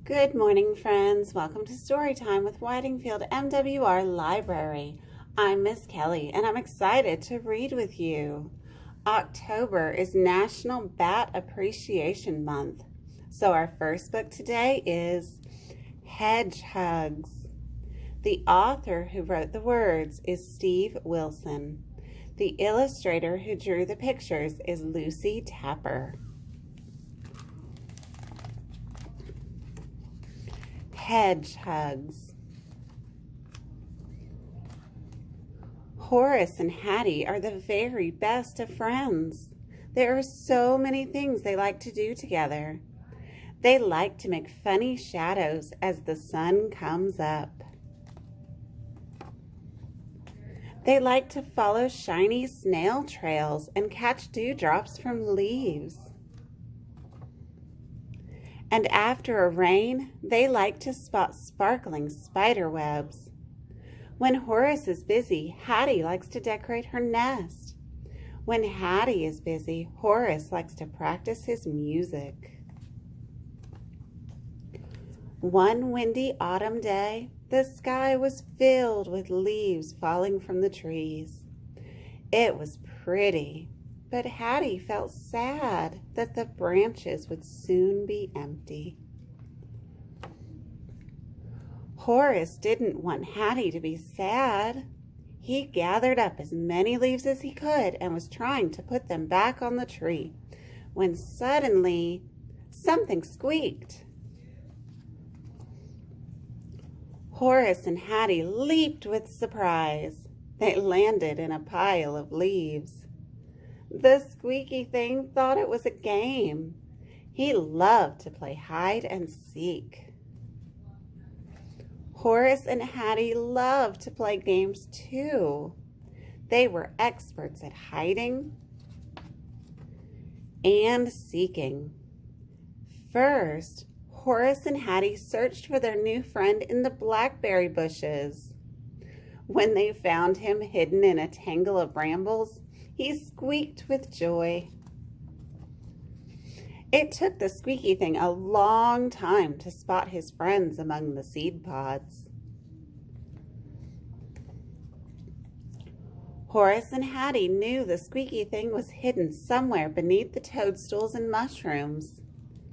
Good morning, friends. Welcome to Storytime with Whitingfield MWR Library. I'm Miss Kelly, and I'm excited to read with you. October is National Bat Appreciation Month, so our first book today is Hedgehogs. The author who wrote the words is Steve Wilson. The illustrator who drew the pictures is Lucy Tapper. Hedgehogs. Horace and Hattie are the very best of friends. There are so many things they like to do together. They like to make funny shadows as the sun comes up. They like to follow shiny snail trails and catch dewdrops from leaves. And after a rain, they like to spot sparkling spider webs. When Horace is busy, Hattie likes to decorate her nest. When Hattie is busy, Horace likes to practice his music. One windy autumn day, the sky was filled with leaves falling from the trees. It was pretty. But Hattie felt sad that the branches would soon be empty. Horace didn't want Hattie to be sad. He gathered up as many leaves as he could and was trying to put them back on the tree when suddenly something squeaked. Horace and Hattie leaped with surprise. They landed in a pile of leaves. The squeaky thing thought it was a game. He loved to play hide and seek. Horace and Hattie loved to play games too. They were experts at hiding and seeking. First, Horace and Hattie searched for their new friend in the blackberry bushes. When they found him hidden in a tangle of brambles, he squeaked with joy. It took the squeaky thing a long time to spot his friends among the seed pods. Horace and Hattie knew the squeaky thing was hidden somewhere beneath the toadstools and mushrooms.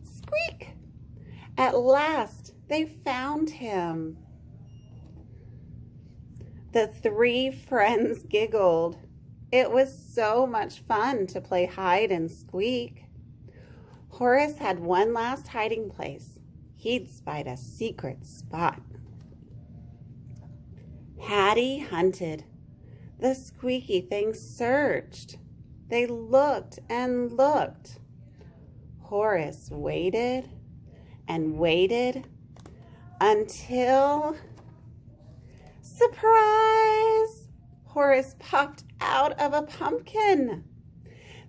Squeak! At last, they found him. The three friends giggled. It was so much fun to play hide and squeak. Horace had one last hiding place. He'd spied a secret spot. Hattie hunted. The squeaky thing searched. They looked and looked. Horace waited and waited until... Surprise! Horace popped out of a pumpkin.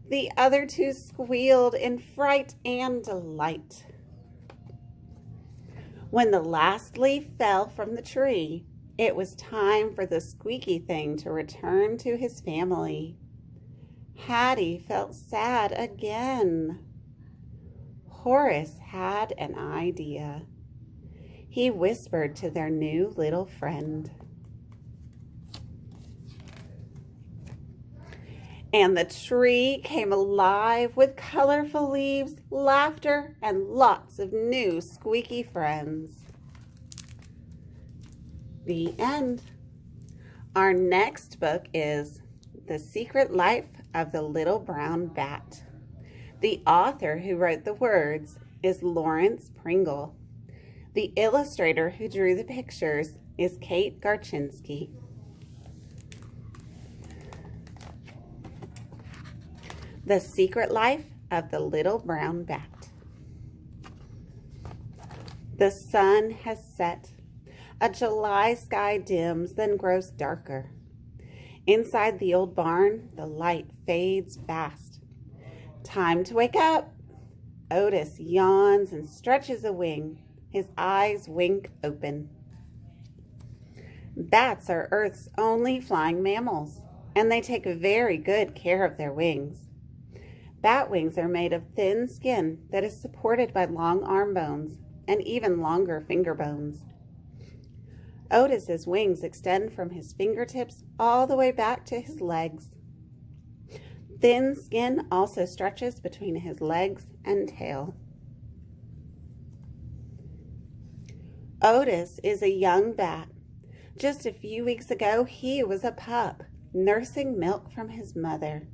The other two squealed in fright and delight. When the last leaf fell from the tree, it was time for the squeaky thing to return to his family. Hattie felt sad again. Horace had an idea. He whispered to their new little friend. And the tree came alive with colorful leaves, laughter, and lots of new squeaky friends. The end. Our next book is The Secret Life of the Little Brown Bat. The author who wrote the words is Laurence Pringle. The illustrator who drew the pictures is Kate Garchinsky. The Secret Life of the Little Brown Bat. The sun has set. A July sky dims, then grows darker. Inside the old barn, the light fades fast. Time to wake up. Otis yawns and stretches a wing. His eyes wink open. Bats are Earth's only flying mammals, and they take very good care of their wings. Bat wings are made of thin skin that is supported by long arm bones and even longer finger bones. Otis's wings extend from his fingertips all the way back to his legs. Thin skin also stretches between his legs and tail. Otis is a young bat. Just a few weeks ago, he was a pup, nursing milk from his mother.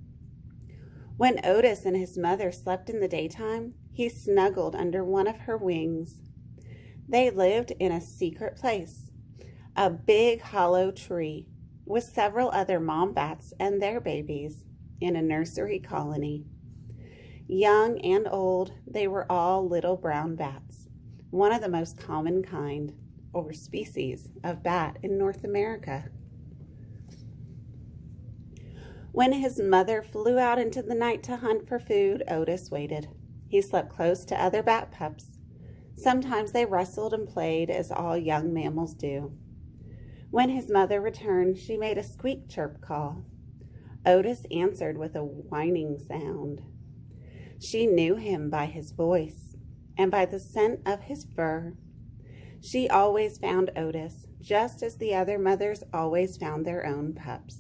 When Otis and his mother slept in the daytime, he snuggled under one of her wings. They lived in a secret place, a big hollow tree, with several other mom bats and their babies in a nursery colony. Young and old, they were all little brown bats, one of the most common kind or species of bat in North America. When his mother flew out into the night to hunt for food, Otis waited. He slept close to other bat pups. Sometimes they wrestled and played as all young mammals do. When his mother returned, she made a squeak chirp call. Otis answered with a whining sound. She knew him by his voice and by the scent of his fur. She always found Otis, just as the other mothers always found their own pups.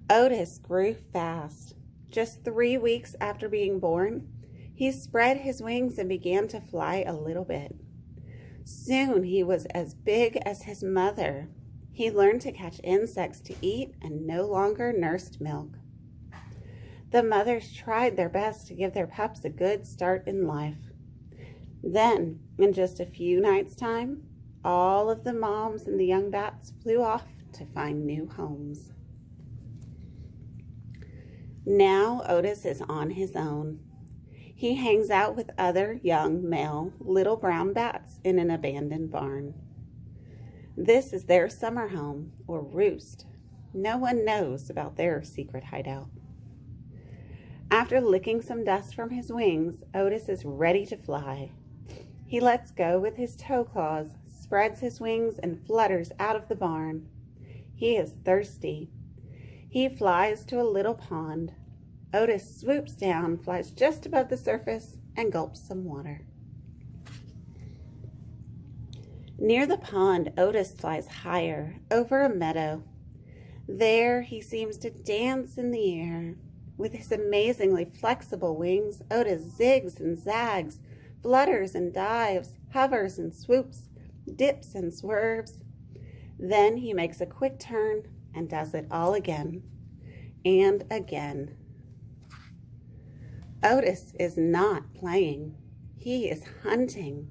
Otis grew fast. Just 3 weeks after being born, he spread his wings and began to fly a little bit. Soon he was as big as his mother. He learned to catch insects to eat and no longer nursed milk. The mothers tried their best to give their pups a good start in life. Then, in just a few nights' time, all of the moms and the young bats flew off to find new homes. Now Otis is on his own. He hangs out with other young male little brown bats in an abandoned barn. This is their summer home, or roost. No one knows about their secret hideout. After licking some dust from his wings, Otis is ready to fly. He lets go with his toe claws, spreads his wings, and flutters out of the barn. He is thirsty. He flies to a little pond. Otis swoops down, flies just above the surface, and gulps some water. Near the pond, Otis flies higher, over a meadow. There he seems to dance in the air. With his amazingly flexible wings, Otis zigs and zags, flutters and dives, hovers and swoops, dips and swerves. Then he makes a quick turn and does it all again and again. Otis is not playing. He is hunting.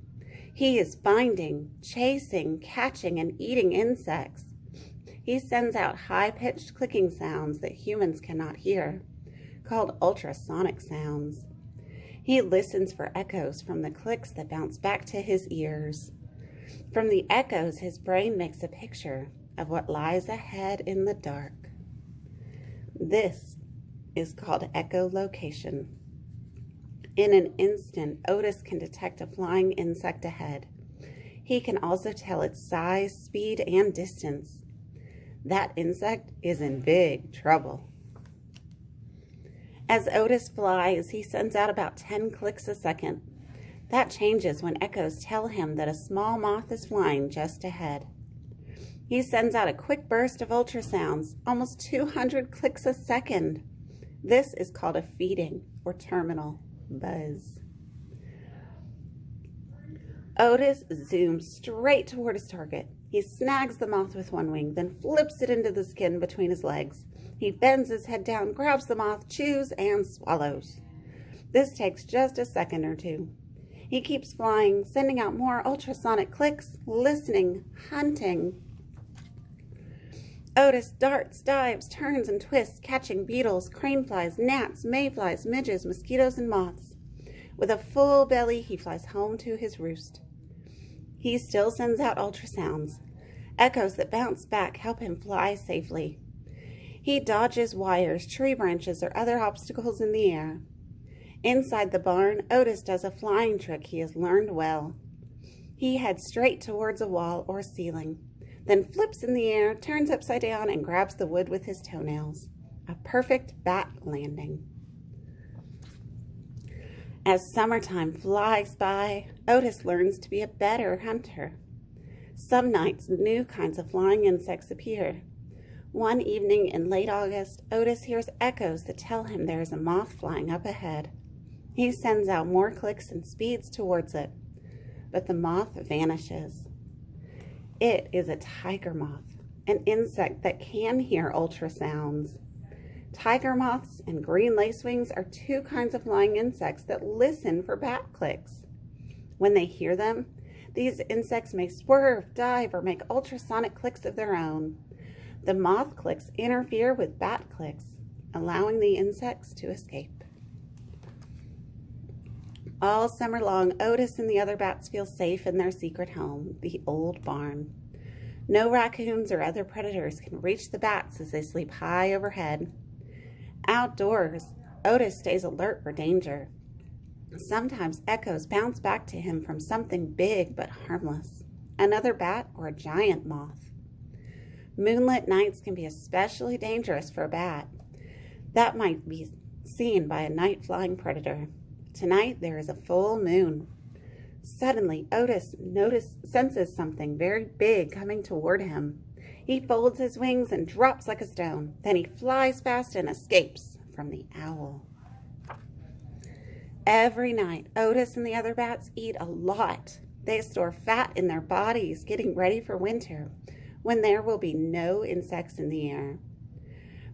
He is finding, chasing, catching, and eating insects. He sends out high-pitched clicking sounds that humans cannot hear, called ultrasonic sounds. He listens for echoes from the clicks that bounce back to his ears. From the echoes, his brain makes a picture of what lies ahead in the dark. This is called echolocation. In an instant, Otis can detect a flying insect ahead. He can also tell its size, speed, and distance. That insect is in big trouble. As Otis flies, he sends out about 10 clicks a second. That changes when echoes tell him that a small moth is flying just ahead. He sends out a quick burst of ultrasounds, almost 200 clicks a second. This is called a feeding or terminal buzz. Otis zooms straight toward his target. He snags the moth with one wing, then flips it into the skin between his legs. He bends his head down, grabs the moth, chews, and swallows. This takes just a second or two. He keeps flying, sending out more ultrasonic clicks, listening, hunting. Otis darts, dives, turns, and twists, catching beetles, crane flies, gnats, mayflies, midges, mosquitoes, and moths. With a full belly, he flies home to his roost. He still sends out ultrasounds. Echoes that bounce back help him fly safely. He dodges wires, tree branches, or other obstacles in the air. Inside the barn, Otis does a flying trick he has learned well. He heads straight towards a wall or ceiling, then flips in the air, turns upside down, and grabs the wood with his toenails. A perfect bat landing. As summertime flies by, Otis learns to be a better hunter. Some nights, new kinds of flying insects appear. One evening in late August, Otis hears echoes that tell him there is a moth flying up ahead. He sends out more clicks and speeds towards it, but the moth vanishes. It is a tiger moth, an insect that can hear ultrasounds. Tiger moths and green lacewings are two kinds of flying insects that listen for bat clicks. When they hear them, these insects may swerve, dive, or make ultrasonic clicks of their own. The moth clicks interfere with bat clicks, allowing the insects to escape. All summer long, Otis and the other bats feel safe in their secret home, the old barn. No raccoons or other predators can reach the bats as they sleep high overhead. Outdoors, Otis stays alert for danger. Sometimes echoes bounce back to him from something big but harmless, another bat or a giant moth. Moonlit nights can be especially dangerous for a bat. That might be seen by a night-flying predator. Tonight there is a full moon. Suddenly, Otis senses something very big coming toward him. He folds his wings and drops like a stone. Then he flies fast and escapes from the owl. Every night, Otis and the other bats eat a lot. They store fat in their bodies, getting ready for winter, when there will be no insects in the air.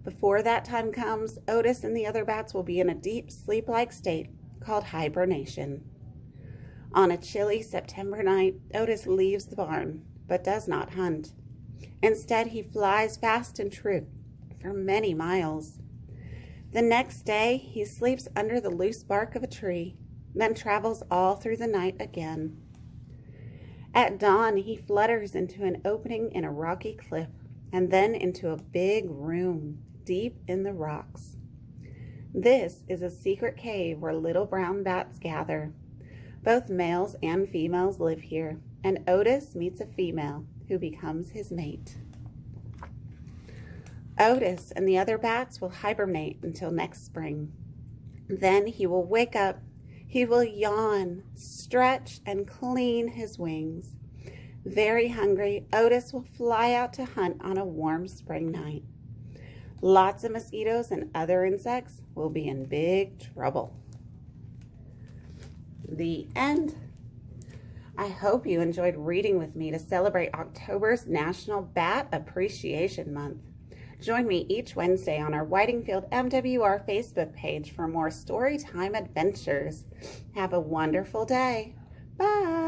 Before that time comes, Otis and the other bats will be in a deep sleep-like state called hibernation. On a chilly September night, Otis leaves the barn, but does not hunt. Instead, he flies fast and true for many miles. The next day, he sleeps under the loose bark of a tree, then travels all through the night again. At dawn, he flutters into an opening in a rocky cliff, and then into a big room deep in the rocks. This is a secret cave where little brown bats gather. Both males and females live here, and Otis meets a female who becomes his mate. Otis and the other bats will hibernate until next spring. Then he will wake up, he will yawn, stretch, and clean his wings. Very hungry, Otis will fly out to hunt on a warm spring night. Lots of mosquitoes and other insects will be in big trouble. The end. I hope you enjoyed reading with me to celebrate October's National Bat Appreciation Month. Join me each Wednesday on our Whitingfield MWR Facebook page for more storytime adventures. Have a wonderful day. Bye.